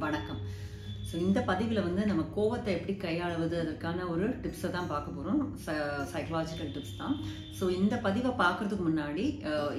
வணக்கம். ஸோ இந்த பதிவில் வந்து நம்ம கோவத்தை எப்படி கையாளுவது அதற்கான ஒரு டிப்ஸை தான் பார்க்க போகிறோம். சைக்கலாஜிக்கல் டிப்ஸ் தான். ஸோ இந்த பதிவை பார்க்குறதுக்கு முன்னாடி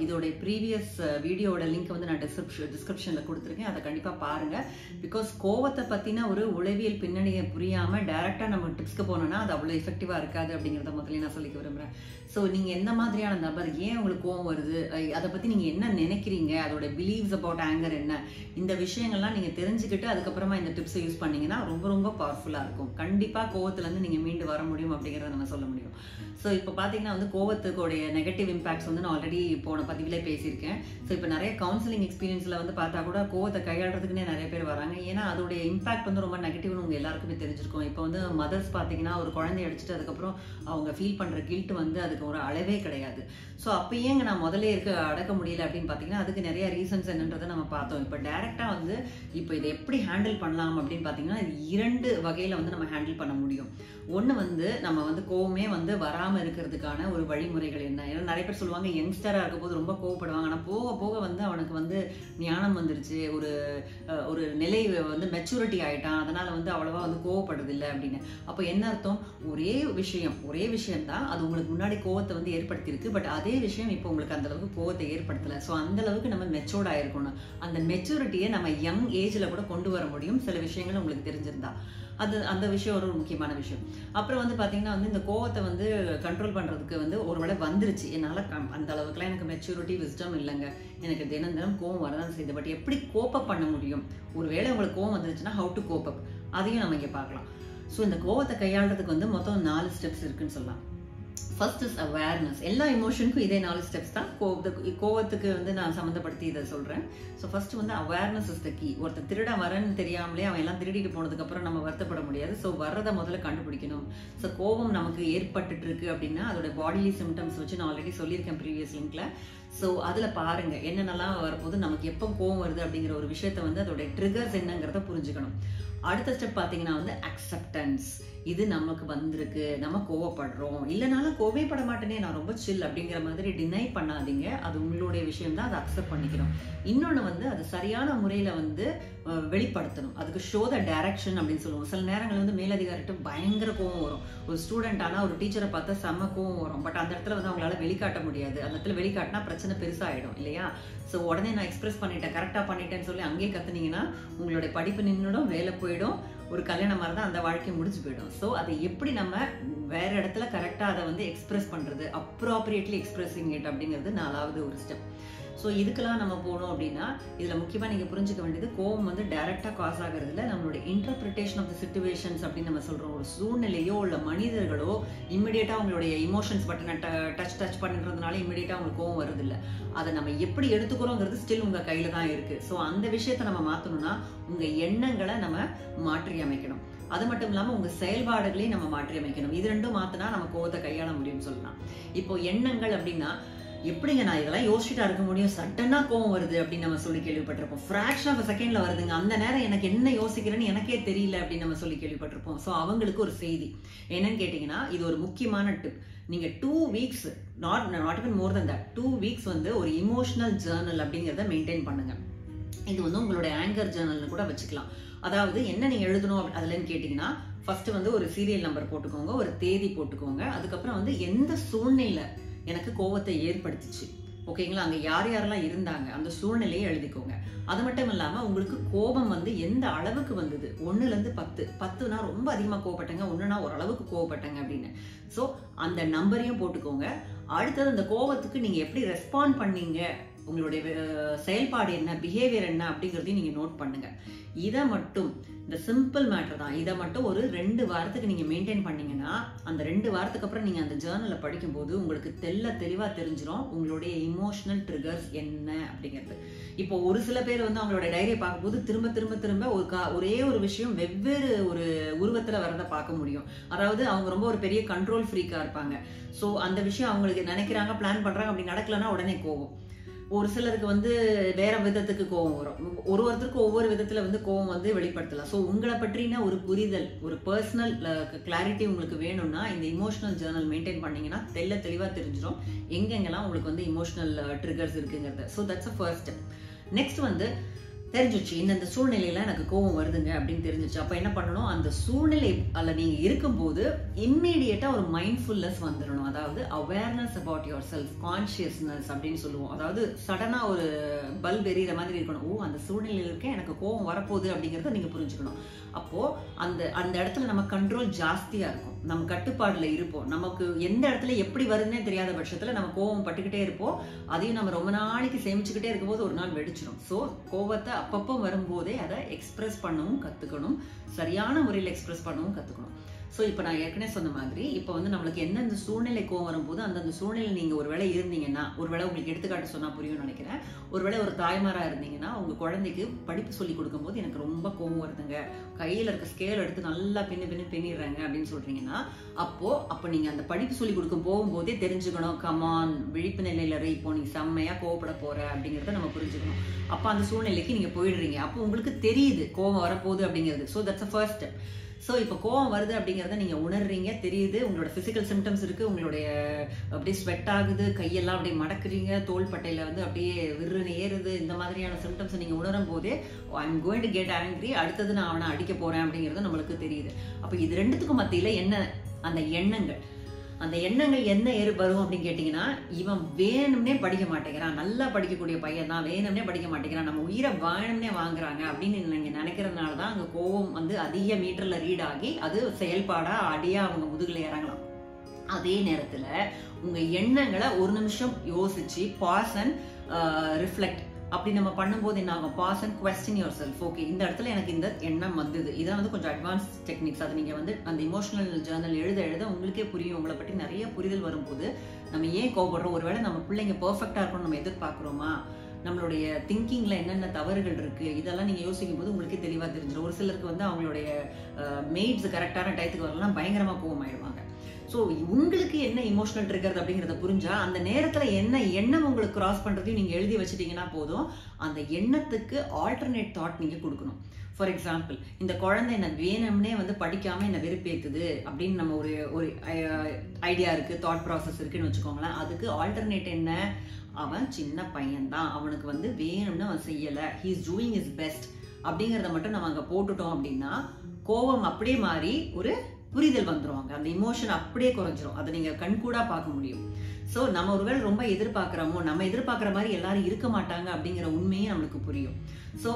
இதோடைய ப்ரீவியஸ் வீடியோட லிங்க் வந்து நான் டிஸ்கிரிப்ஷனில் கொடுத்துருக்கேன். அதை கண்டிப்பாக பாருங்கள். பிகாஸ் கோவத்தை பற்றின ஒரு உளவியல் பின்னணியை புரியாமல் டைரெக்டாக நம்ம டிப்ஸ்க்கு போனோம்னா அது அவ்வளோ எஃபெக்டிவாக இருக்காது அப்படிங்கிறத முதல்ல நான் சொல்லிக்க விரும்புகிறேன். ஸோ நீங்கள் எந்த மாதிரியான நபர், ஏன் உங்களுக்கு கோவம் வருது, அதை பற்றி நீங்கள் என்ன நினைக்கிறீங்க, அதோட பிலீவ்ஸ் அபவுட் ஆங்கர் என்ன, இந்த விஷயங்கள்லாம் நீங்கள் தெரிஞ்சுக்கிட்டு அதுக்கப்புறமா இந்த டிப்ஸை யூஸ் பண்ணீங்கன்னா ரொம்ப ரொம்ப பவர்ஃபுல்லாக இருக்கும். கண்டிப்பாக கோவத்துலேருந்து நீங்கள் மீண்டு வர முடியும் அப்படிங்கிறத நம்ம சொல்ல முடியும். ஸோ இப்போ பார்த்தீங்கன்னா வந்து கோவத்துக்குடைய நெகட்டிவ் இம்பாக்ட்ஸ் வந்து நான் ஆல்ரெடி போன பதிவிலே பேசியிருக்கேன். ஸோ இப்போ நிறைய கவுன்சிலிங் எக்ஸ்பீரியன்ஸில் வந்து பார்த்தா கூட கோவத்தை கையாளுறதுக்குன்னே நிறைய பேர் வராங்க. ஏன்னா அதோடைய இம்பாக்ட் வந்து ரொம்ப நெகட்டிவ்னு உங்கள் எல்லாருக்குமே தெரிஞ்சிருக்கும். இப்போ வந்து மதர்ஸ் பார்த்தீங்கன்னா ஒரு குழந்தைய அடிச்சுட்டு அதுக்கப்புறம் அவங்க ஃபீல் பண்ணுற கில்ட் வந்து அதுக்கு ஒரு அளவே கிடையாது. ஸோ அப்போ ஏங்க நான் முதல்ல அடக்க முடியல அப்படின்னு பார்த்தீங்கன்னா அதுக்கு நிறைய ரீசன்ஸ் என்னன்றதை நம்ம பார்த்தோம். இப்போ டைரெக்டாக வந்து இப்போ இதை எப்படி ஹேண்டில் பண்ணலாம் அப்படின்னு பார்த்தீங்கன்னா இது 2 வகையில் வந்து நம்ம ஹேண்டில் பண்ண முடியும். ஒன்று வந்து நம்ம வந்து கோவமே வந்து வராமல் இருக்கிறதுக்கான ஒரு வழிமுறைகள் என்ன. ஏன்னா நிறைய பேர் சொல்லுவாங்க யங்ஸ்டராக இருக்கும் போது ரொம்ப கோவப்படுவாங்க, ஆனால் போக போக வந்து அவனுக்கு வந்து ஞானம் வந்துருச்சு, ஒரு நிலை வந்து மெச்சூரிட்டி ஆகிட்டான், அதனால் வந்து அவ்வளோவா வந்து கோவப்படுறதில்லை அப்படின்னு. அப்போ என்ன அர்த்தம்? ஒரே விஷயம் தான் அது உங்களுக்கு முன்னாடி கோவத்தை வந்து ஏற்படுத்தியிருக்கு. பட் அதே விஷயம் இப்போ உங்களுக்கு அந்த அளவுக்கு கோவத்தை ஏற்படுத்தலை. ஸோ அந்த அளவுக்கு நம்ம மெச்சூர்ட் ஆகிருக்கணும். அந்த மெச்சூரிட்டியை நம்ம யங் ஏஜில் கூட கொண்டு வர முடியும் சில விஷயங்கள் உங்களுக்கு தெரிஞ்சிருந்தா. அந்த விஷயம் ஒரு முக்கியமான விஷயம். அப்புறம் வந்து பார்த்தீங்கன்னா வந்து இந்த கோவத்தை வந்து கண்ட்ரோல் பண்ணுறதுக்கு வந்து ஒரு வேளை வந்துருச்சு, என்னால் அந்த அளவுக்குலாம் எனக்கு மெச்சூரிட்டி விஸ்டம் இல்லைங்க, எனக்கு தினம் கோவம் வரதான் செய்யுது, பட் எப்படி கோப்பப் பண்ண முடியும்? ஒரு வேளை உங்களுக்கு கோவம் வந்துருச்சுன்னா ஹவு டு கோப் அப், அதையும் நம்ம இங்கே பார்க்கலாம். ஸோ இந்த கோவத்தை கையாளுறதுக்கு வந்து மொத்தம் 4 ஸ்டெப்ஸ் இருக்குன்னு சொல்லலாம். First is awareness. எல்லா இமோஷனுக்கும் இதே 4 ஸ்டெப்ஸ் தான். கோவத்துக்கு வந்து நான் சம்மந்தப்படுத்தி இதை சொல்கிறேன். ஸோ ஃபர்ஸ்ட் வந்து அவேர்னஸ் இஸ் த கீ. ஒருத்தர் திருட வரன்னு தெரியாமலே அவன் எல்லாம் திருடிட்டு போனதுக்கப்புறம் நம்ம வருத்தப்பட முடியாது. ஸோ வர்றதை முதல்ல கண்டுபிடிக்கணும். ஸோ கோவம் நமக்கு ஏற்பட்டுட்டு இருக்கு அப்படின்னா அதோட பாடிலி சிம்டம்ஸ் வச்சு நான் ஆல்ரெடி சொல்லியிருக்கேன் ப்ரீவியஸ் லிங்க்ல. ஸோ அதில் பாருங்கள் என்னென்னலாம் வரப்போது, நமக்கு எப்போ கோவம் வருது அப்படிங்கிற ஒரு விஷயத்த வந்து அதோட ட்ரிகர்ஸ் என்னங்கிறத புரிஞ்சுக்கணும். அடுத்த ஸ்டெப் பார்த்தீங்கன்னா வந்து அக்செப்டன்ஸ். இது நமக்கு வந்திருக்கு, நம்ம கோவப்படுறோம், இல்லைனாலும் கோவப்பட மாட்டேனே, நான் ரொம்ப சில் அப்படிங்கிற மாதிரி டினை பண்ணாதீங்க. அது உங்களுடைய விஷயம் தான், அதை அக்செப்ட் பண்ணிக்கணும். இன்னொன்று வந்து அது சரியான முறையில் வந்து வெளிப்படுத்தணும். அதுக்கு ஷோ த டைரக்ஷன் அப்படின்னு சொல்லுவோம். சில நேரங்கள் வந்து மேலதிகாரிட்டு பயங்கர கோவம் வரும். ஒரு ஸ்டூடெண்ட் ஆனால் ஒரு டீச்சரை பார்த்தா செம்ம கோவம் வரும். பட் அந்த இடத்துல வந்து அவங்களால வெளிக்காட்ட முடியாது. அந்த இடத்துல வெளிக்காட்டினா பிரச்சனை பெருசாகிடும் இல்லையா? ஸோ உடனே நான் எக்ஸ்பிரஸ் பண்ணிட்டேன், கரெக்டாக பண்ணிட்டேன்னு சொல்லி அங்கேயே கற்றுனீங்கன்னா உங்களுடைய படிப்பு நின்றுடும், வேலை போயிடும், ஒரு கல்யாணம் மாதிரி தான் அந்த வாழ்க்கை முடிஞ்சு போயிடும். ஸோ அதை எப்படி நம்ம வேற இடத்துல கரெக்டாக அதை வந்து எக்ஸ்பிரஸ் பண்ணுறது, அப்ராப்ரியேட்லி எக்ஸ்பிரஸிங் இட் அப்படிங்கிறது 4வது ஒரு ஸ்டெப். ஸோ இதுக்கெல்லாம் நம்ம போனோம் அப்படின்னா இதில் முக்கியமாக நீங்கள் புரிஞ்சுக்க வேண்டியது கோவம் வந்து டைரெக்டாக காஸ் ஆகிறதுல நம்மளுடைய இன்டர்பிரிட்டேஷன் ஆஃப் த சிச்சுவேஷன்ஸ் அப்படின்னு நம்ம சொல்கிறோம். ஒரு சூழ்நிலையோ இல்லை மனிதர்களோ இம்மிடியேட்டாக அவங்களுடைய இமோஷன்ஸ் பட்டனை டச் பண்ணுறதுனால இம்மிடியேட்டாக அவங்களுக்கு கோவம் வருதில்லை. அதை நம்ம எப்படி எடுத்துக்கிறோங்கிறது ஸ்டில் உங்கள் கையில் தான் இருக்குது. ஸோ அந்த விஷயத்தை நம்ம மாற்றணும்னா உங்கள் எண்ணங்களை நம்ம மாற்றி அமைக்கணும். அது மட்டும் இல்லாமல் உங்கள் செயல்பாடுகளையும் நம்ம மாற்றி அமைக்கணும். இது ரெண்டும் மாற்றினா நம்ம கோவத்தை கையாள முடியும்னு சொல்லலாம். இப்போ எண்ணங்கள் அப்படின்னா எப்படிங்க நான் இதெல்லாம் யோசிச்சுட்டா இருக்க முடியும், சட்டனா கோவம் வருது அப்படின்னு நம்ம சொல்லி கேள்விப்பட்டிருப்போம். ஃப்ராக்ஷன் ஆஃப் செகண்ட்ல வருதுங்க, அந்த நேரம் எனக்கு என்ன யோசிக்கிறேன்னு எனக்கே தெரியல அப்படின்னு நம்ம சொல்லி கேள்விப்பட்டிருப்போம். ஸோ அவங்களுக்கு ஒரு செய்தி என்னன்னு கேட்டிங்கன்னா இது ஒரு முக்கியமான டிப். நீங்க 2 weeks, not even more than that, 2 weeks வந்து ஒரு இமோஷனல் ஜேர்னல் அப்படிங்கிறத மெயின்டைன் பண்ணுங்க. இது வந்து உங்களுடைய ஆங்கர் ஜேர்னல்னு கூட வச்சுக்கலாம். அதாவது என்ன நீங்க எழுதணும் அதுலன்னு கேட்டீங்கன்னா ஃபர்ஸ்ட் வந்து ஒரு சீரியல் நம்பர் போட்டுக்கோங்க, ஒரு தேதி போட்டுக்கோங்க, அதுக்கப்புறம் வந்து எந்த சூழ்நிலை எனக்கு கோவத்தை ஏற்படுத்திச்சு, ஓகேங்களா, அங்கே யார் யாரெல்லாம் இருந்தாங்க அந்த சூழ்நிலையை எழுதிக்கோங்க. அது மட்டும் இல்லாமல் உங்களுக்கு கோபம் வந்து எந்த அளவுக்கு வந்தது, 1லேருந்து 10னா ரொம்ப அதிகமாக கோவப்பட்டேங்க, 1னா ஓரளவுக்கு கோவப்பட்டேங்க அப்படின்னு. ஸோ அந்த நம்பரையும் போட்டுக்கோங்க. அடுத்தது அந்த கோவத்துக்கு நீங்கள் எப்படி ரெஸ்பாண்ட் பண்ணீங்க, உங்களுடைய செயல்பாடு என்ன, பிஹேவியர் என்ன அப்படிங்கிறதையும் நீங்கள் நோட் பண்ணுங்க. இதை மட்டும், இந்த சிம்பிள் மேட்டர் தான், இதை மட்டும் ஒரு 2 வாரத்துக்கு நீங்கள் மெயின்டைன் பண்ணீங்கன்னா அந்த 2 வாரத்துக்கு அப்புறம் நீங்கள் அந்த ஜேர்னலை படிக்கும்போது உங்களுக்கு தெளிவாக தெரிஞ்சிடும் உங்களுடைய இமோஷனல் ட்ரிகர்ஸ் என்ன அப்படிங்கிறது. இப்போ ஒரு சில பேர் வந்து அவங்களோட டைரியை பார்க்கும்போது திரும்ப ஒரே ஒரு விஷயம் வெவ்வேறு ஒரு உருவத்தில் வரதை பார்க்க முடியும். அதாவது அவங்க ரொம்ப ஒரு பெரிய கண்ட்ரோல் ஃப்ரீக்காக இருப்பாங்க. ஸோ அந்த விஷயம் அவங்களுக்கு நினைக்கிறாங்க, பிளான் பண்ணுறாங்க, அப்படி நடக்கலைன்னா உடனே கோவம். ஒரு சிலருக்கு வந்து வேற விதத்துக்கு கோவம் வரும். ஒருத்தருக்கு ஒவ்வொரு விதத்துல வந்து கோவம் வந்து வெளிப்படுத்தலாம். ஸோ உங்களை பற்றின ஒரு புரிதல், ஒரு பர்சனல் கிளாரிட்டி உங்களுக்கு வேணும்னா இந்த இமோஷனல் ஜேர்னல் மெயின்டைன் பண்ணீங்கன்னா தெளிவா தெரிஞ்சிடும் எங்கெங்கெல்லாம் உங்களுக்கு வந்து இமோஷனல் ட்ரிகர்ஸ் இருக்குங்கிறது. So that's a first step. Next வந்து தெரிஞ்சிச்சு இந்த சூழ்நிலையில எனக்கு கோவம் வருதுங்க அப்படின்னு தெரிஞ்சிச்சு. அப்ப என்ன பண்ணணும், அந்த சூழ்நிலை அல்ல நீங்க இருக்கும்போது இம்மீடியட்டா ஒரு மைண்ட்ஃபுல்னஸ் வந்துடணும். அதாவது awareness about your self, consciousness அப்படின்னு சொல்லுவோம். அதாவது சடனா ஒரு பல்ப் எரியிற மாதிரி இருக்கணும். ஓ அந்த சூழ்நிலையில இருக்கேன், எனக்கு கோவம் வரப்போகுது அப்படிங்கிறத நீங்க புரிஞ்சுக்கணும். அப்போ அந்த இடத்துல நம்ம கண்ட்ரோல் ஜாஸ்தியா இருக்கும், நம்ம கட்டுப்பாடுல இருப்போம். நமக்கு எந்த இடத்துல எப்படி வருதுன்னே தெரியாத பட்சத்துல நம்ம கோவம் பட்டுக்கிட்டே இருப்போம். அதையும் நம்ம ரொம்ப நாளைக்கு சேமிச்சுக்கிட்டே இருக்கும்போது ஒரு நாள் வெடிச்சிடும். ஸோ கோவத்தை அப்பப்போ வரும்போதே அதை எக்ஸ்பிரஸ் பண்ணவும் கத்துக்கணும், சரியான முறையில் எக்ஸ்பிரஸ் பண்ணவும் கத்துக்கணும். ஸோ இப்போ நான் ஏற்கனவே சொன்ன மாதிரி இப்போ வந்து நம்மளுக்கு எந்தெந்த சூழ்நிலை கோவம் வரும்போது அந்தந்த சூழ்நிலை நீங்கள் ஒரு வேளை இருந்தீங்கன்னா, ஒரு வேளை உங்களுக்கு எடுத்துக்காட்டு சொன்னால் புரியும்னு நினைக்கிறேன். ஒரு வேளை ஒரு தாய்மாராக இருந்தீங்கன்னா உங்கள் குழந்தைக்கு படிப்பு சொல்லி கொடுக்கும்போது எனக்கு ரொம்ப கோவம் வருதுங்க, கையில் இருக்க ஸ்கேல் எடுத்து நல்லா பின்னிடுறாங்க அப்படின்னு சொல்றீங்கன்னா, அப்போ நீங்கள் அந்த படிப்பு சொல்லி கொடுக்க போகும்போதே தெரிஞ்சுக்கணும், கமான் விழிப்பு நிலையில இப்போ நீ செம்மையாக கோவப்பட போற அப்படிங்கிறத நம்ம புரிஞ்சுக்கணும். அப்போ அந்த சூழ்நிலைக்கு நீங்கள் போயிடுறீங்க. அப்போ உங்களுக்கு தெரியுது கோவம் வரப்போகுது அப்படிங்கிறது. So that's a first step. So இப்போ கோவம் வருது அப்படிங்கிறத நீங்கள் உணர்றீங்க, தெரியுது, உங்களோட ஃபிசிக்கல் சிம்டம்ஸ் இருக்குது, உங்களுடைய அப்படியே ஸ்வெட் ஆகுது, கையெல்லாம் அப்படியே மடக்குறீங்க, தோல் பட்டையில் வந்து அப்படியே விருன்னு ஏறுது, இந்த மாதிரியான சிம்டம்ஸை நீங்கள் உணரும் போதே I am going to get angry, அடுத்தது நான் அவனை அடிக்க போகிறேன் அப்படிங்கிறது நம்மளுக்கு தெரியுது. அப்போ இது ரெண்டுத்துக்கும் மத்தியில் என்ன அந்த எண்ணங்கள், அந்த எண்ணங்கள் என்ன வரும் அப்படின்னு கேட்டீங்கன்னா, இவன் வேணும்னே படிக்க மாட்டேங்கிறான், நல்லா படிக்கக்கூடிய பையன் தான், வேணும்னே படிக்க மாட்டேங்கிறான், நம்ம உயிரை வேணும்னே வாங்குறாங்க அப்படின்னு நீங்க நினைக்கிறதுனால தான் அங்க கோவம் வந்து அதிக மீட்டர்ல ரீட் ஆகி அது செயல்பாடா அடியா அவங்க முதுகுல இறங்கலாம். அதே நேரத்துல உங்க எண்ணங்களை ஒரு நிமிஷம் யோசிச்சு பாஸ் அண்ட் ரிஃப்ளெக்ட் அப்படி நம்ம பண்ணும்போது என்ன ஆகும், pause and question yourself. Okay இந்த இடத்துல எனக்கு இந்த எண்ணம் வந்தது, இதான் வந்து கொஞ்சம் அட்வான்ஸ் டெக்னிக்ஸ். அது நீங்க வந்து அந்த இமோஷனல் ஜேர்னல் எழுத உங்களுக்கே புரியும், உங்களை பற்றி நிறைய புரிதல் வரும்போது நம்ம ஏன் கோவப்படுறோம், ஒருவேளை நம்ம பிள்ளைங்க பெர்ஃபெக்டா இருக்கணும்னு நம்ம எதிர்பார்க்கிறோமா, நம்மளுடைய திங்கிங்ல என்னென்ன தவறுகள் இருக்கு, இதெல்லாம் நீங்க யோசிக்கும் போது உங்களுக்கே தெளிவா தெரிஞ்சிடும். ஒரு சிலருக்கு வந்து அவங்களுடைய மெய்ட்ஸ் கரெக்டான டயத்துக்கு வரலாம் பயங்கரமா கோவமாயிடுவாங்க. ஸோ உங்களுக்கு என்ன இமோஷனல் ட்ரிகர் அப்படிங்கிறத புரிஞ்சா அந்த நேரத்தில் என்ன எண்ணம் உங்களுக்கு கிராஸ் பண்ணுறதையும் நீங்கள் எழுதி வச்சுட்டீங்கன்னா போதும். அந்த எண்ணத்துக்கு ஆல்டர்னேட் தாட் நீங்கள் கொடுக்கணும். ஃபார் எக்ஸாம்பிள், இந்த குழந்தை என்ன வேணும்னே வந்து படிக்காமல் என்ன வெறுப்பேற்றுது அப்படின்னு நம்ம ஒரு ஐடியா இருக்குது, தாட் ப்ராசஸ் இருக்குன்னு வச்சுக்கோங்களேன். அதுக்கு ஆல்டர்னேட் என்ன, அவன் சின்ன பையன்தான், அவனுக்கு வந்து வேணும்னு அவன் செய்யலை, he is doing is best அப்படிங்கிறத மட்டும் நம்ம அங்கே போட்டுட்டோம் அப்படின்னா கோவம் அப்படியே மாறி ஒரு புரிதல் வந்துருவாங்க, அந்த இமோஷன் அப்படியே குறைஞ்சிரும். அதை நீங்க கண்கூடா பார்க்க முடியும். ஸோ நம்ம ஒருவேளை ரொம்ப எதிர்பார்க்கிறோமோ, நம்ம எதிர்பார்க்குற மாதிரி எல்லாரும் இருக்க மாட்டாங்க அப்படிங்கிற உண்மையே நம்மளுக்கு புரியும். ஸோ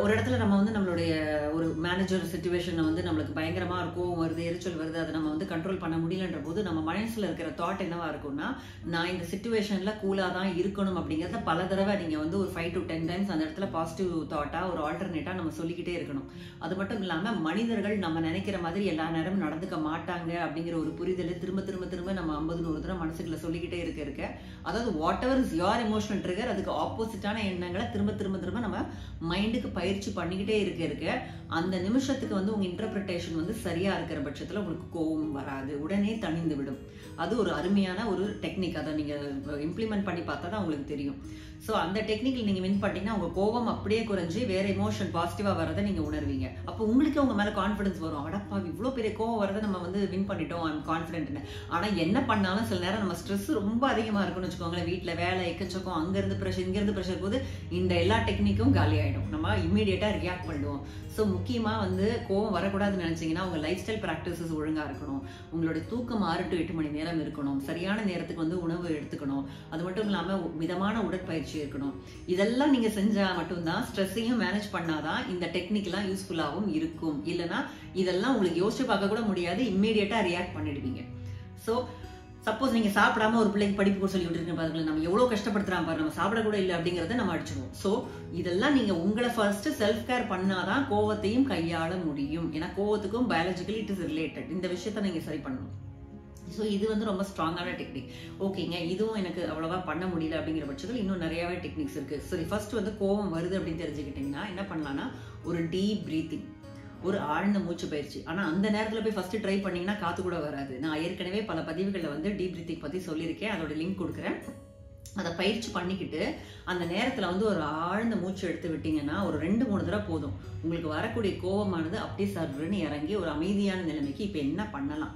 ஒரு இடத்துல நம்ம வந்து நம்மளுடைய ஒரு மேனேஜர் சுச்சுவேஷனை வந்து நம்மளுக்கு பயங்கரமா இருக்கும், வருது, எரிச்சல் வருது, அதை நம்ம வந்து கண்ட்ரோல் பண்ண முடியலன்ற போது நம்ம மனசுல இருக்கிற தாட் என்னவா இருக்கும்னா, நான் இந்த சுச்சுவேஷன்ல கூலா தான் இருக்கணும் அப்படிங்கிறத பல தடவை நீங்க வந்து ஒரு 5 to 10 டைம்ஸ் அந்த இடத்துல பாசிட்டிவ் தாட்டா ஒரு ஆல்டர்னேட்டா நம்ம சொல்லிக்கிட்டே இருக்கணும். அது மட்டும் இல்லாம மனிதர்கள் நம்ம நினைக்கிற மாதிரி எல்லா நேரமும் நடந்துக்க மாட்டாங்க அப்படிங்கிற ஒரு புரிதலை திரும்ப திரும்ப திரும்ப நம்ம 50-100 தடவை மனசுக்குள்ள சொல்லிக்கிட்டே இருக்க அதாவது what ever is your emotional trigger, அதுக்கு ஆப்போசிட்டான எண்ணங்களை திரும்ப திரும்ப திரும்ப நம்ம மைண்டுக்கு பயிற்சி பண்ணிக்கிட்டே இருக்க அந்த நிமிஷத்துக்கு வந்து உங்க இன்டர்பிரிட்டேஷன் வந்து சரியா இருக்கிற பட்சத்துல உங்களுக்கு கோபம் வராது, உடனே தணிந்து விடும். அது ஒரு அருமையான ஒரு டெக்னிக், அதை நீங்க இம்ப்ளிமெண்ட் பண்ணி பார்த்தா தான் உங்களுக்கு தெரியும். ஸோ அந்த டெக்னிக்கில் நீங்க வின் பண்ணீங்கன்னா உங்க கோபம் அப்படியே குறைஞ்சி வேற எமோஷன் பாசிட்டிவா வரதை நீங்க உணர்வீங்க. அப்போ உங்களுக்கு உங்க மேல கான்ஃபிடன்ஸ் வரும், அடப்பா இவ்வளோ பெரிய கோவம் வரதை நம்ம வந்து வின் பண்ணிட்டோம், ஐம் கான்ஃபிடென்ட்னு. ஆனா என்ன பண்ணாலும் சில நேரம் நம்ம ஸ்ட்ரெஸ் ரொம்ப அதிகமா இருக்குன்னு வச்சுக்கோங்களேன், வீட்டுல வேலை எக்கச்சக்கம், அங்கிருந்து ப்ரெஷர் இங்கிருந்து ப்ரெஷர் போது இந்த எல்லா டெக்னிக்கும் காலி ஆயிடும், நம்ம இம்மீடியட்டா ரியாக்ட் பண்ணுவோம். ஸோ முக்கியமா வந்து கோவம் வரக்கூடாதுன்னு நினைச்சீங்கன்னா உங்க லைஃப் ஸ்டைல் ப்ராக்டிசஸ் ஒழுங்கா இருக்கணும், உங்களுடைய தூக்கம் 6 to 8 மணி நேரம் இருக்கணும், சரியான நேரத்துக்கு வந்து உணவு எடுத்துக்கணும், அது மட்டும் இல்லாம மிதமான உடற்பயிற்சி இருக்கணும். இதெல்லாம் நீங்க செஞ்சா மட்டும்தான், ஸ்ட்ரெஸ்ஸையும் மேனேஜ் பண்ணாதான் இந்த டெக்னிக் எல்லாம் யூஸ்ஃபுல்லாகவும் இருக்கும். இல்லைன்னா இதெல்லாம் உங்களுக்கு யோசிச்சு பார்க்க கூட முடியாது, இம்மீடியட்டா ரியாக்ட் பண்ணிடுவீங்க. ஸோ சப்போஸ் நீங்க சாப்பிடாம ஒரு பிள்ளைக்கு படிப்பு கூட சொல்லி விட்டுருக்கீங்க பாருங்க, நம்ம எவ்வளவு கஷ்டப்படுத்துறான் பாரு, நம்ம சாப்பிட கூட இல்லை அப்படிங்கறத நம்ம அடிச்சிடுவோம். ஸோ இதெல்லாம் நீங்க உங்களை ஃபர்ஸ்ட் செல்ஃப் கேர் பண்ணாதான் கோவத்தையும் கையாள முடியும். ஏன்னா கோவத்துக்கும் பயாலஜிக்கலி இட் இஸ் ரிலேட்டட், இந்த விஷயத்த நீங்க சரி பண்ணணும். ஸோ இது வந்து ரொம்ப ஸ்ட்ராங்கான டெக்னிக். ஓகேங்க, இதுவும் எனக்கு அவ்வளவா பண்ண முடியல அப்படிங்கிற பட்சத்தில் இன்னும் நிறையவே டெக்னிக்ஸ் இருக்கு. சரி, ஃபர்ஸ்ட் வந்து கோவம் வருது அப்படின்னு தெரிஞ்சுக்கிட்டீங்கன்னா என்ன பண்ணலாம்னா, ஒரு டீப் பிரீத்திங், ஒரு ஆழ்ந்த மூச்சு பயிற்சி. ஆனா அந்த நேரத்துல போய் ஃபர்ஸ்ட் ட்ரை பண்ணீங்கன்னா காத்து கூட வராது. நான் ஏற்கனவே பல பதிவுகளில் வந்து டீப் பிரீத்திங் பத்தி சொல்லியிருக்கேன், அதோட லிங்க் கொடுக்குறேன். அதை பயிற்சி பண்ணிக்கிட்டு அந்த நேரத்துல வந்து ஒரு ஆழ்ந்த மூச்சு எடுத்து விட்டீங்கன்னா ஒரு 2-3 தடவை போதும், உங்களுக்கு வரக்கூடிய கோபமானது அப்படியே சர்ன்னு இறங்கி ஒரு அமைதியான நிலைமைக்கு. இப்ப என்ன பண்ணலாம்,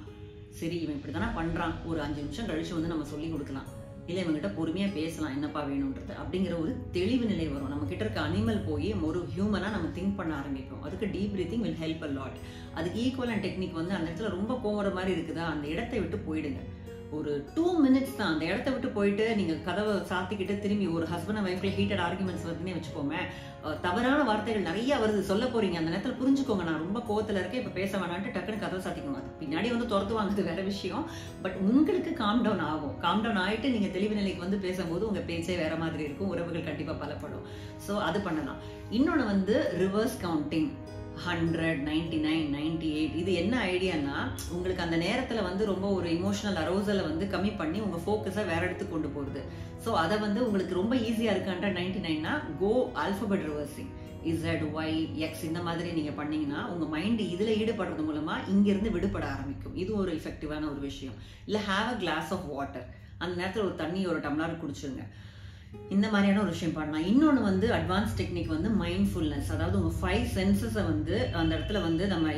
சரி இவன் இப்படித்தானே பண்றான், ஒரு 5 நிமிஷம் கழிச்சு வந்து நம்ம சொல்லி கொடுக்கலாம், இல்லை இவங்ககிட்ட பொறுமையாக பேசலாம் என்னப்பா வேணுன்றது அப்படிங்கிற ஒரு தெளிவு நிலை வரும். நம்ம கிட்ட இருக்க அனிமல் போய் ஒரு ஹியூமனாக நம்ம திங்க் பண்ண ஆரம்பிப்போம். அதுக்கு deep breathing will help a lot. அதுக்கு ஈக்குவலான டெக்னிக் வந்து அந்த இடத்துல ரொம்ப கோவற மாதிரி இருக்குதா, அந்த இடத்தை விட்டு போயிடுங்க. ஒரு 2 minutes தான். அந்த இடத்த விட்டு போயிட்டு நீங்க கதவை சாத்திக்கிட்டு திரும்பி ஒரு ஹஸ்பண்ட் அண்ட் ஒய்ஃப்ல ஹீட்டட் ஆர்குமெண்ட்ஸ் வருதுன்னே வச்சுக்கோமே, தவறான வார்த்தைகள் நிறைய வருது சொல்ல போறீங்க. அந்த நேரத்தில் புரிஞ்சுக்கோங்க, நான் ரொம்ப கோவத்துல இருக்கேன், இப்ப பேச வேணான்ட்டு டக்குன்னு கதவை சாத்திக்கோங்க. அது பின்னாடி வந்து துரத்துவாங்க, வேற விஷயம். பட் உங்களுக்கு காம் டவுன் ஆகும். காம் டவுன் ஆயிட்டு நீங்க தெளிவு நிலைக்கு வந்து பேசும்போது உங்க பேச்சே வேற மாதிரி இருக்கும். உறவுகள் கண்டிப்பா பலப்படும். ஸோ அது பண்ணலாம். இன்னொன்னு வந்து ரிவர்ஸ் கவுண்டிங். 100, 99, 98. இது என்ன ஐடியானா, உங்களுக்கு அந்த நேரத்துல வந்து ரொம்ப ஒரு இமோஷனல் அரோசலை வந்து கம்மி பண்ணி உங்க ஃபோக்கஸை வேற இடத்துக்கு கொண்டு போகுது. ஸோ அதை வந்து உங்களுக்கு ரொம்ப ஈஸியா இருக்கு 199னா go alphabet reversing. Z, Y, X இந்த மாதிரி நீங்க பண்ணீங்கன்னா உங்க மைண்ட் இதுல ஈடுபடுறது மூலமா இங்கிருந்து விடுபட ஆரம்பிக்கும். இது ஒரு எஃபெக்டிவான ஒரு விஷயம். இல்ல have a glass of water. அந்த நேரத்தில் ஒரு தண்ணி ஒரு டம்ளர் குடிச்சிருங்க. இந்த மாதிரியான ஒரு விஷயம் பண்ணலாம். இன்னொன்று வந்து அட்வான்ஸ் டெக்னிக் வந்து மைண்ட்ஃபுல்னஸ். அதாவது உங்கள் 5 சென்சஸை வந்து அந்த இடத்துல வந்து நம்ம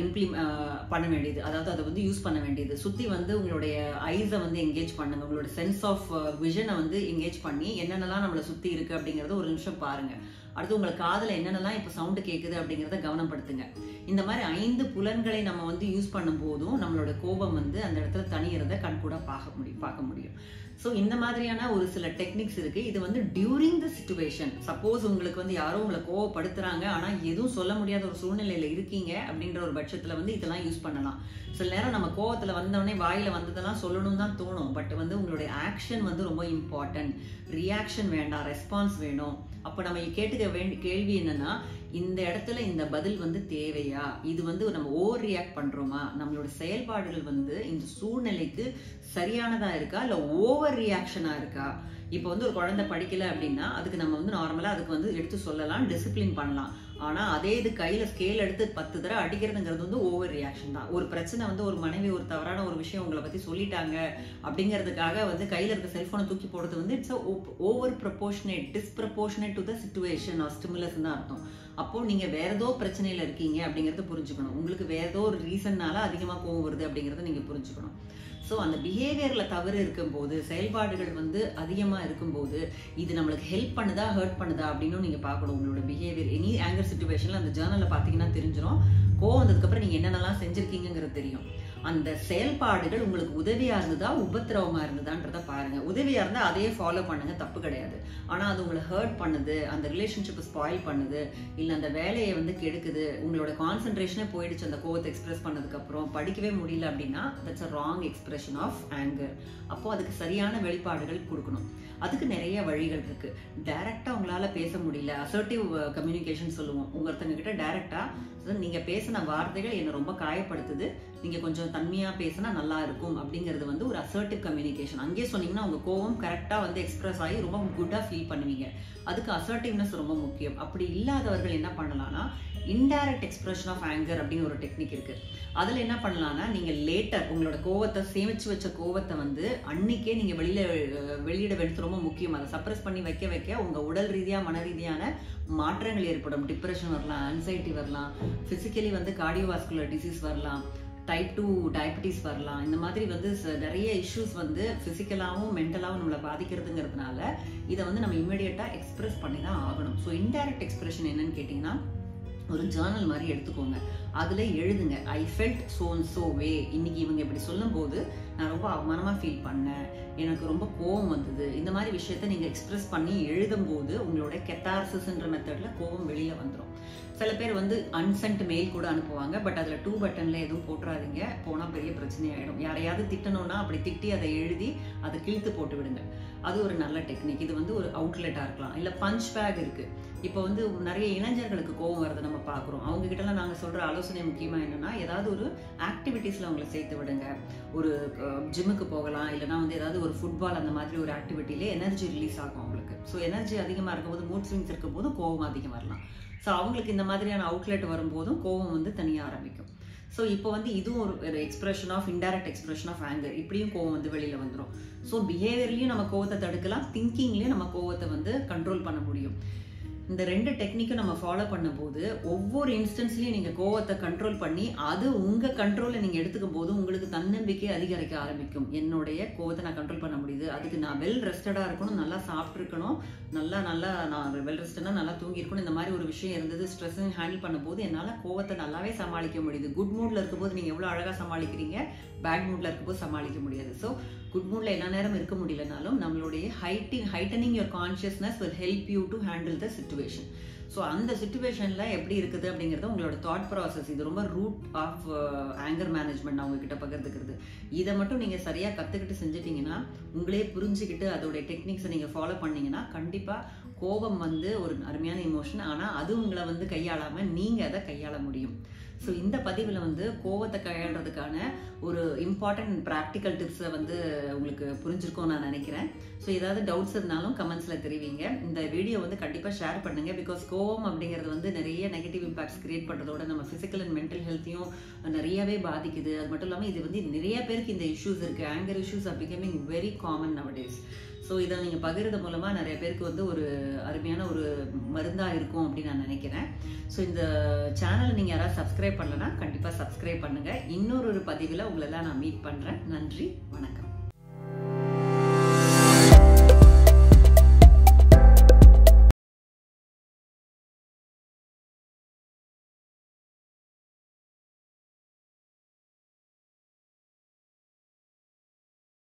பண்ண வேண்டியது, அதாவது அதை வந்து யூஸ் பண்ண வேண்டியது. சுற்றி வந்து உங்களுடைய ஐஸை வந்து என்கேஜ் பண்ணுங்க. உங்களோட சென்ஸ் ஆஃப் விஷனை வந்து என்கேஜ் பண்ணி என்னென்னலாம் நம்மளை சுற்றி இருக்குது அப்படிங்கிறத ஒரு நிமிஷம் பாருங்க. அடுத்து உங்களுக்கு காதில் என்னென்னலாம் இப்போ சவுண்டு கேட்குது அப்படிங்கிறத கவனப்படுத்துங்க. இந்த மாதிரி 5 புலன்களை நம்ம வந்து யூஸ் பண்ணும் போதும் நம்மளோட கோபம் வந்து அந்த இடத்துல தனியறதை கண்கூட பார்க்க முடியும். ஸோ இந்த மாதிரியான ஒரு சில டெக்னிக்ஸ் இருக்கு. இது வந்து டியூரிங் த சிச்சுவேஷன். சப்போஸ் உங்களுக்கு வந்து யாரோ உங்களை கோவப்படுத்துறாங்க, ஆனால் எதுவும் சொல்ல முடியாத ஒரு சூழ்நிலையில இருக்கீங்க அப்படின்ற ஒரு பட்சத்தில் வந்து இதெல்லாம் யூஸ் பண்ணலாம். சில நேரம் நம்ம கோவத்தில் வந்தவொடனே வாயில வந்ததெல்லாம் சொல்லணும் தான் தோணும். பட் வந்து உங்களுடைய ஆக்ஷன் வந்து ரொம்ப இம்பார்ட்டன்ட். ரியாக்ஷன் வேண்டாம், ரெஸ்பான்ஸ் வேணும். அப்போ நம்ம கேட்டுக்க வேண்டிய கேள்வி என்னன்னா, இந்த இடத்துல இந்த பதில் வந்து தேவையா, இது வந்து நம்ம ஓவர் ரியாக்ட் பண்றோமா, நம்மளோட செயல்பாடுகள் வந்து இந்த சூழ்நிலைக்கு சரியானதா இருக்கா இல்ல ஓவர் ரியாக்ஷனா இருக்கா. இப்போ வந்து ஒரு குழந்தை படிக்கல அப்படின்னா அதுக்கு நம்ம வந்து நார்மலா அதுக்கு வந்து எடுத்து சொல்லலாம், டிசிப்ளின் பண்ணலாம். ஆனா அதே இது கையில ஸ்கேல் எடுத்து 10 தடவை அடிக்கிறதுங்கிறது வந்து ஓவர் ரியாக்ஷன் தான். ஒரு பிரச்சனை வந்து ஒரு மனைவி ஒரு தவறான ஒரு விஷயம் உங்களை பத்தி சொல்லிட்டாங்க அப்படிங்கிறதுக்காக வந்து கையில இருக்க செல்போனை தூக்கி போடுறது வந்து it's over proportionate, disproportionate to the situation or stimulus தான் அர்த்தம். அப்போ நீங்க வேற ஏதோ பிரச்சனையில இருக்கீங்க அப்படிங்கறத புரிஞ்சுக்கணும். உங்களுக்கு வேற ஏதோ ஒரு ரீசன்னால அதிகமா கோவம் வருது அப்படிங்கறத நீங்க புரிஞ்சுக்கணும். ஸோ அந்த பிஹேவியர்ல தவறு இருக்கும்போது, செயல்பாடுகள் வந்து அதிகமா இருக்கும்போது இது நம்மளுக்கு ஹெல்ப் பண்ணுதா ஹர்ட் பண்ணுதா அப்படின்னு நீங்க பார்க்கணும். உங்களோட பிஹேவியர் எனி ஆங்கர் சிச்சுவேஷன்ல அந்த ஜேர்னல்ல பாத்தீங்கன்னா தெரிஞ்சிடும். கோவம் வந்ததுக்கு அப்புறம் நீங்க என்னென்னலாம் செஞ்சிருக்கீங்கிறது தெரியும். அந்த செயல்பாடுகள் உங்களுக்கு உதவியா இருந்ததா உபத்திரவமா இருந்ததான்றத பாருங்க. உதவியா இருந்தா அதையே ஃபாலோ பண்ணுங்க, தப்பு கிடையாது. ஆனா அது உங்களை ஹர்ட் பண்ணுது, அந்த ரிலேஷன்ஷிப்பை ஸ்பாயில் பண்ணுது, இல்ல அந்த வேலையை வந்து கெடுக்குது, உங்களோட கான்சென்ட்ரேஷனே போயிடுச்சு அந்த கோவத்தை எக்ஸ்பிரஸ் பண்ணதுக்கு அப்புறம் படிக்கவே முடியல அப்படின்னா that's a wrong expression of anger. அப்போ அதுக்கு சரியான வெளிப்பாடுகள் கொடுக்கணும். அதுக்கு நிறைய வழிகள் இருக்கு. டைரக்டா உங்களால பேச முடியல, அசர்ட்டிவ் கம்யூனிகேஷன் சொல்லுவோம். ஒருத்தங்க கிட்ட டைரக்டா நீங்க பேசின வார்த்தைகள் என்ன ரொம்ப காயப்படுத்துது, நீங்க கொஞ்சம் தன்மையா பேசினா நல்லா இருக்கும் அப்படிங்கிறது வந்து ஒரு அசர்ட்டிவ் கம்யூனிகேஷன். அங்கே சொன்னீங்கன்னா உங்க கோவம் கரெக்டா வந்து எக்ஸ்பிரஸ் ஆகி ரொம்ப குட்டா ஃபீல் பண்ணுவீங்க. அதுக்கு அசர்ட்டிவ்னஸ் ரொம்ப முக்கியம். அப்படி இல்லாதவர்கள் என்ன பண்ணலாம்னா இன்டைரக்ட் எக்ஸ்பிரஷன் ஆஃப் ஆங்கர் அப்படின்னு ஒரு டெக்னிக் இருக்கு. அதுல என்ன பண்ணலாம்னா நீங்க லேட்டர் உங்களோட கோவத்தை சேமிச்சு வச்ச கோவத்தை வந்து அன்னைக்கே நீங்க வெளியிட வேண்டியது ரொம்ப முக்கியம். அதை சப்ரஸ் பண்ணி வைக்க உங்க உடல் ரீதியா மன ரீதியான மாற்றங்கள் ஏற்படும். டிப்ரெஷன் வரலாம், ஆன்சைட்டி வரலாம், பிசிக்கலி வந்து கார்டியோவாஸ்குலர் டிசீஸ் வரலாம், டைப் 2 டயபிட்டிஸ் வரலாம். இந்த மாதிரி வந்து நிறைய இஷ்யூஸ் வந்து பிசிக்கலாவும் மென்டலாவும் நம்மளை பாதிக்கிறதுங்கிறதுனால இதை வந்து நம்ம இமிடியேட்டா எக்ஸ்பிரஸ் பண்ணி தான் ஆகணும். ஸோ இன்டைரக்ட் எக்ஸ்பிரஷன் என்னன்னு கேட்டீங்கன்னா ஒரு ஜேர்னல் மாதிரி எடுத்துக்கோங்க. அதுல எழுதுங்க, I felt so and so way. இன்னைக்கு இவங்க இப்படி சொல்லும் போது நான் ரொம்ப அவமானமா ஃபீல் பண்ணேன், எனக்கு ரொம்ப கோவம் வந்தது. இந்த மாதிரி விஷயத்த நீங்க எக்ஸ்பிரஸ் பண்ணி எழுதும் போது உங்களோட கெத்தார்சிஸ்ன்ற மெத்தட்ல கோவம் வெளியில வந்துடும். சில பேர் வந்து அன்சென்ட் மெயில் கூட அனுப்புவாங்க. பட் அதுல 2 பட்டன்ல எதுவும் போட்டுறாதீங்க, போனா பெரிய பிரச்சனை ஆயிடும். யாரையாவது திட்டணும்னா அப்படி திட்டி அதை எழுதி அதை கிழித்து போட்டு விடுங்க. அது ஒரு நல்ல டெக்னிக். இது வந்து ஒரு அவுட்லெட்டா இருக்கலாம். இல்ல பஞ்ச் பேக் இருக்கு. இப்போ வந்து நிறைய இளைஞர்களுக்கு கோவம் வரதை நம்ம பாக்குறோம். அவங்க கிட்ட எல்லாம் நாங்க சொல்ற ஆலோசனை முக்கியமா என்னன்னா, ஏதாவது ஒரு ஆக்டிவிட்டிஸ்ல அவங்களை சேர்த்து விடுங்க. ஒரு ஜிம்முக்கு போகலாம், இல்லைன்னா வந்து ஏதாவது ஒரு ஃபுட்பால் அந்த மாதிரி ஒரு ஆக்டிவிட்டிலே எனர்ஜி ரிலீஸ் ஆகும் அவங்களுக்கு. ஸோ எனர்ஜி அதிகமா இருக்கும்போது, மூட் ஸ்விங்ஸ் இருக்கும் போது கோவம் அதிகம் வரலாம். ஸோ அவங்களுக்கு இந்த மாதிரியான அவுட்லெட் வரும்போதும் கோவம் வந்து தனியாக ஆரம்பிக்கும். ஸோ இப்போ வந்து இதுவும் ஒரு expression of indirect expression of anger. இப்படியும் கோவம் வந்து வெளியில வந்துடும். ஸோ பிஹேவியர்லையும் நம்ம கோவத்தை தடுக்கலாம், திங்கிங்லையும் நம்ம கோவத்தை வந்து கண்ட்ரோல் பண்ண முடியும். இந்த 2 டெக்னிக்கும் நம்ம ஃபாலோ பண்ணும்போது ஒவ்வொரு இன்ஸ்டன்ஸ்லயும் நீங்க கோவத்தை கண்ட்ரோல் பண்ணி அது உங்க கண்ட்ரோல்ல நீங்க எடுத்துக்கும் போது உங்களுக்கு தன்னம்பிக்கை அதிகரிக்க ஆரம்பிக்கும். என்னுடைய கோவத்தை நான் கண்ட்ரோல் பண்ண முடியுது, அதுக்கு நான் வெல் ரெஸ்டடா இருக்கணும், நல்லா சாப்பிட்டுருக்கணும், நல்லா நான் வெல் ரெஸ்டடா நல்லா தூங்கி இருக்கணும், இந்த மாதிரி ஒரு விஷயம் இருந்தது. ஸ்ட்ரெஸ் ஹேண்டில் பண்ணும்போது என்னால கோவத்தை நல்லாவே சமாளிக்க முடியுது. குட் மூட்ல இருக்கும்போது நீங்க எவ்வளவு அழகா சமாளிக்கிறீங்க, பேட் மூட்ல இருக்கும்போது சமாளிக்க முடியாது. ஸோ குட் மூட்ல எல்லா நேரம் இருக்க முடியலனாலும் நம்மளுடைய heightening your consciousness will help you to handle the situation. So அந்த சுச்சுவேஷன்ல எப்படி இருக்குது அப்படிங்கிறது உங்களோட தாட் ப்ராசஸ். இது ரொம்ப ரூட் ஆஃப் ஆங்கர் மேனேஜ்மெண்ட் நான் உங்ககிட்ட பகிர்ந்துக்கிறது. இதை மட்டும் நீங்க சரியா கத்துக்கிட்டு செஞ்சுட்டீங்கன்னா, உங்களே புரிஞ்சுக்கிட்டு அதோட டெக்னிக்ஸை நீங்க ஃபாலோ பண்ணீங்கன்னா கண்டிப்பா கோபம் வந்து ஒரு அருமையான இமோஷன். ஆனா அது உங்களை வந்து கையாளாம நீங்க அதை கையாள முடியும். ஸோ இந்த பதிவில் வந்து கோவத்தை கையாளுறதுக்கான ஒரு இம்பார்ட்டன்ட் ப்ராக்டிக்கல் டிப்ஸை வந்து உங்களுக்கு புரிஞ்சிருக்கும்னு நான் நினைக்கிறேன். ஸோ ஏதாவது டவுட்ஸ் இருந்தாலும் கமெண்ட்ஸில் தெரிவிங்க. இந்த வீடியோ வந்து கண்டிப்பாக ஷேர் பண்ணுங்கள். பிகாஸ் கோவம் அப்படிங்கிறது வந்து நிறைய நெகட்டிவ் இம்பாக்ட்ஸ் கிரியேட் பண்ணுறதோட நம்ம ஃபிசிக்கல் அண்ட் மென்டல் ஹெல்த்தையும் நிறையவே பாதிக்குது. அது மட்டும் இல்லாமல் இது வந்து நிறைய பேருக்கு இந்த இஷ்யூஸ் இருக்குது. Anger issues are becoming very common nowadays. So இதை நீங்கள் பகிர்றது மூலமாக நிறைய பேருக்கு வந்து ஒரு அருமையான ஒரு மருந்தாக இருக்கும் அப்படின்னு நான் நினைக்கிறேன். ஸோ இந்த சேனலை நீங்கள் யாராவது சப்ஸ்கிரைப் பண்ணலன்னா கண்டிப்பாக சப்ஸ்கிரைப் பண்ணுங்கள். இன்னொரு பதிவில் உங்களெல்லாம் நான் மீட் பண்ணுறேன். நன்றி, வணக்கம்.